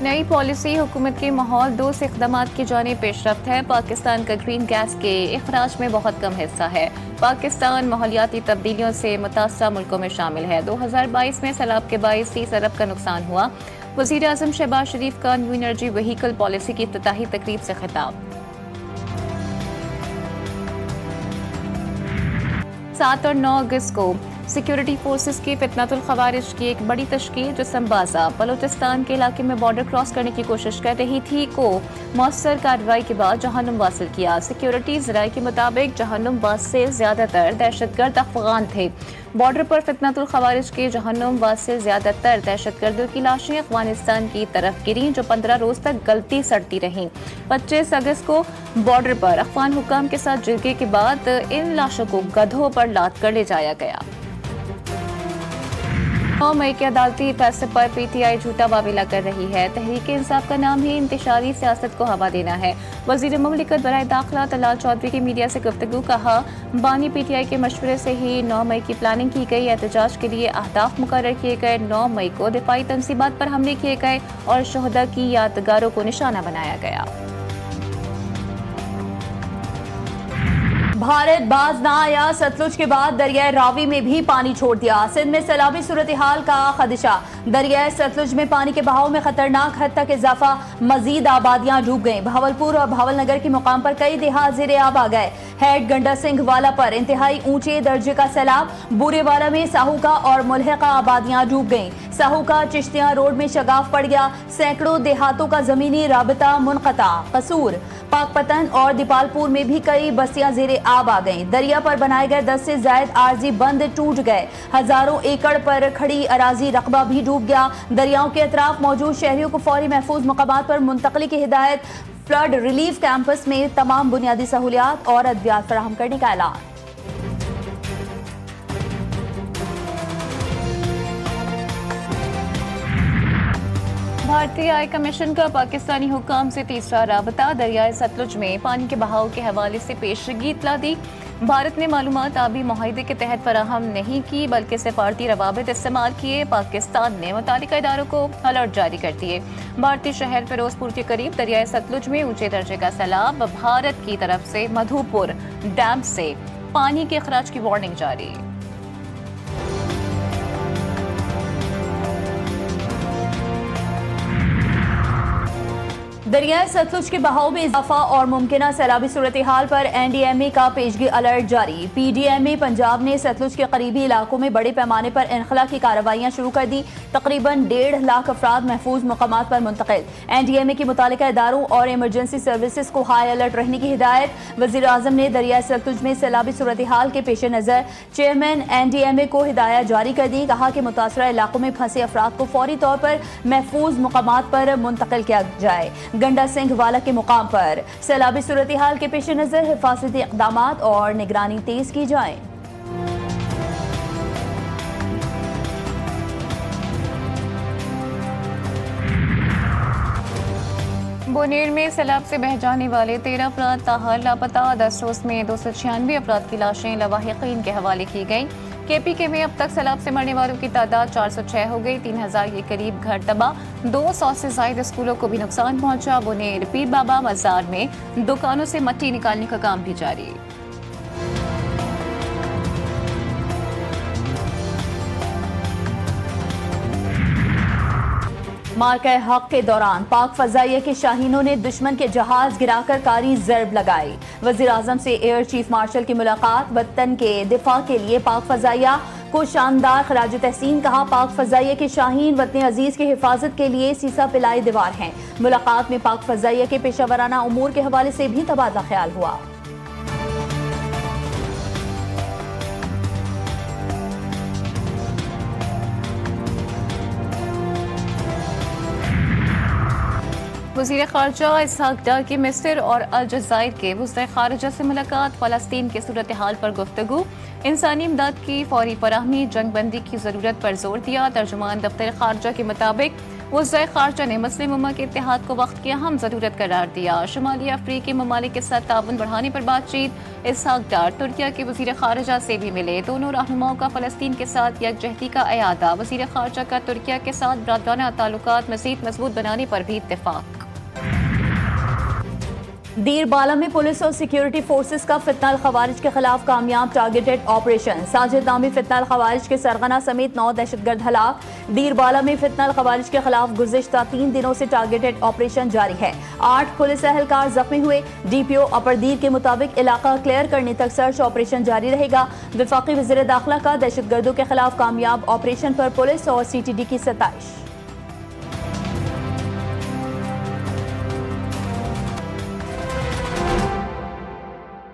नई पॉलिसी हुकूमत के माहौल दोस्त इक़दामात की जानिब पेशरफ्त है। पाकिस्तान का ग्रीन गैस के अखराज में बहुत कम हिस्सा है। पाकिस्तान माहौलियाती तब्दीलियों से मुतासरा मुल्कों में शामिल है। 2022 में सैलाब के बाइस 30 अरब का नुकसान हुआ। वज़ीर आज़म शहबाज शरीफ का न्यू एनर्जी व्हीकल पॉलिसी की इफ्तिताही तकरीब से खिताब। 7 और 9 अगस्त को सिक्योरिटी फोर्सेस की फितनतुल खवारिज की एक बड़ी तश्कील जो संबाजा बलूचिस्तान के इलाके में बॉर्डर क्रॉस करने की कोशिश कर रही थी को मौसर कार्रवाई के बाद जहन्नुम वासिल किया। सिक्योरिटी ज़राए के मुताबिक जहन्नुम वास से ज्यादातर दहशतगर्द अफगान थे। बॉर्डर पर फितनतुल खवारिज के जहन्नुम वास से ज्यादातर दहशतगर्दों की लाशें अफगानिस्तान की तरफ गिरी जो 15 रोज तक गलती सड़ती रहीं। 25 अगस्त को बॉर्डर पर अफगान हुकाम के साथ जिरगे के बाद इन लाशों को गधों पर लाद कर ले जाया गया। 9 मई के अदालती फैसले पर पीटीआई झूठा वाविला कर रही है। तहरीक इंसाफ का नाम ही इंतशारी सियासत को हवा देना है। वजीर मुमलिकत बराए दाखिला तलाल चौधरी की मीडिया से गुफ्तगू कहा, बानी पीटीआई के मशवरे से ही 9 मई की प्लानिंग की गई। एहतजाज के लिए अहदाफ मुकर्रर किए गए। 9 मई को दिफाई तंसीबात पर हमले किए गए और शहदा की यादगारों को निशाना बनाया गया। भारत बाज ना आया, सतलुज के बाद दरियाए रावी में भी पानी छोड़ दिया। सिंध में सैलाबी सूरत हाल का खदशा। दरियाए सतलुज में पानी के बहाव में खतरनाक हद तक इजाफा, मजीद आबादियां डूब गईं। भावलपुर और भावलनगर के मुकाम पर कई देहात ज़ेरे आब आ गए। हेड गंडा सिंह वाला पर इंतहाई ऊंचे दर्जे का सैलाब। बूरेवाला में साहूका और मुल्हिका आबादियां डूब गईं। साहूका चिश्तियां रोड में शगाफ पड़ गया। सैकड़ों देहातों का जमीनी राबता मुनक़ता। कसूर, पाकपतन और दीपालपुर में भी कई बस्तियां ज़ेरे आब आ गईं। दरिया पर बनाए गए 10 से ज्यादा आरजी बंद टूट गए। हजारों एकड़ पर खड़ी अराजी रकबा भी डूब गया। दरियाओं के अतराफ मौजूद शहरियों को फौरी महफूज मकामात पर मुंतकली की हिदायत। फ्लड रिलीफ कैंपस में तमाम बुनियादी सहूलियात और अद्वियात फराहम करने का ऐलान। भारतीय हाई कमीशन का पाकिस्तानी हुकाम से तीसरा राबता। दरियाए सतलुज में पानी के बहाव के हवाले से पेशगी इत्तला दी। भारत ने मालूमात आबी मुआहदे के तहत फराहम नहीं की बल्कि सिफारती रवाबित इस्तेमाल किए। पाकिस्तान ने मुतालिका इदारों को अलर्ट जारी कर दिए। भारतीय शहर फिरोजपुर के करीब दरियाए सतलुज में ऊंचे दर्जे का सैलाब। भारत की तरफ से मधुपुर डैम से पानी के अखराज की वार्निंग जारी। दरियाए सतलुज के बहाव में इजाफा और मुमकिना सैलाबी सूरत हाल पर NDMA का पेशगी अलर्ट जारी। PDMA पंजाब ने सतलुज के करीबी इलाकों में बड़े पैमाने पर इनखला की कार्रवाइयां शुरू कर दी। तकरीबन 1.5 लाख अफराद महफूज मकामात पर मुंतकिल। NDMA के मुतालिका इदारों और इमरजेंसी सर्विसेज को हाई अलर्ट रहने की हिदायत। वज़ीर आज़म ने दरियाए सतलुज में सैलाबी सूरत हाल के पेश नज़र चेयरमैन NDMA को हिदायत जारी कर दी। कहा कि मुतासरा इलाकों में फंसे अफराद को फौरी तौर पर महफूज मकामात पर मुंतकिल किया जाए। गंडा सिंह वाला के मुकाम पर सैलाबी सूरत हाल के पेश नजर हिफाजती इक़दामात और निगरानी तेज की जाए। बोनेर में सैलाब से बह जाने वाले 13 अफराद ताहाल लापता। 10 रोज में 296 अफराद की लाशें लवाहिकीन के हवाले की गई। KPK में अब तक सैलाब से मरने वालों की तादाद 406 हो गई। 3000 के करीब घर तबाह। 200 से ज्यादा स्कूलों को भी नुकसान पहुंचा। बोनेर पीर बाबा मजार में दुकानों से मट्टी निकालने का काम भी जारी। मार्का हक के दौरान पाक फजाइया के शाहीनों ने दुश्मन के जहाज गिराकर कारी जर्ब लगाई। वजीर आजम से एयर चीफ मार्शल की मुलाकात। वतन के दिफा के लिए पाक फजाइया को शानदार खराज तहसीन। कहा, पाक फजाइया के शाहीन वतन अजीज की हिफाजत के लिए सीसा पिलाई दीवार हैं। मुलाकात में पाक फजाइया के पेशावराना उमूर के हवाले से भी तबादला ख्याल हुआ। वज़ीर ख़ारजा इसहाक डार की मिस्र और अलजज़ायर के वज़ीर ख़ारजा से मुलाकात। फ़लस्तीन की सूरत हाल पर गुफ्तगू। इंसानी इमदाद की फौरी फराहमी, जंग बंदी की ज़रूरत पर जोर दिया। तर्जुमान दफ्तर खारजा के मुताबिक वज़ीर खारजा ने मुस्लिम उम्मा के इत्तेहाद को वक्त की अहम ज़रूरत करार दिया। शुमाली अफ्रीकी ममालिक के साथ ताउन बढ़ाने पर बातचीत। इसहाक डार तुर्किया के वज़ीर खारजा से भी मिले। दोनों रहनुमाओं का फ़लस्तीन के साथ यकजहती का अयादा। वज़ीर खारजा का तुर्किया के साथ बरादराना ताल्लुकात मज़ीद मजबूत बनाने पर भी इत्तेफाक। दीरबाला में पुलिस और सिक्योरिटी फोर्सेस का फितनाल खवारिज के खिलाफ कामयाब टारगेटेड ऑपरेशन। साजिद नामी फितनाल खवारिज के सरगना समेत 9 दहशतगर्द हलाक। दीरबाला में फितनाल खवारिज के खिलाफ गुज़िश्ता 3 दिनों से टारगेटेड ऑपरेशन जारी है। 8 पुलिस एहलकार जख्मी हुए। DPO अपरदीर के मुताबिक इलाका क्लियर करने तक सर्च ऑपरेशन जारी रहेगा। वफाकी वज़ीर दाखिला का दहशतगर्दों के खिलाफ कामयाब ऑपरेशन पर पुलिस और CTD की सताइश।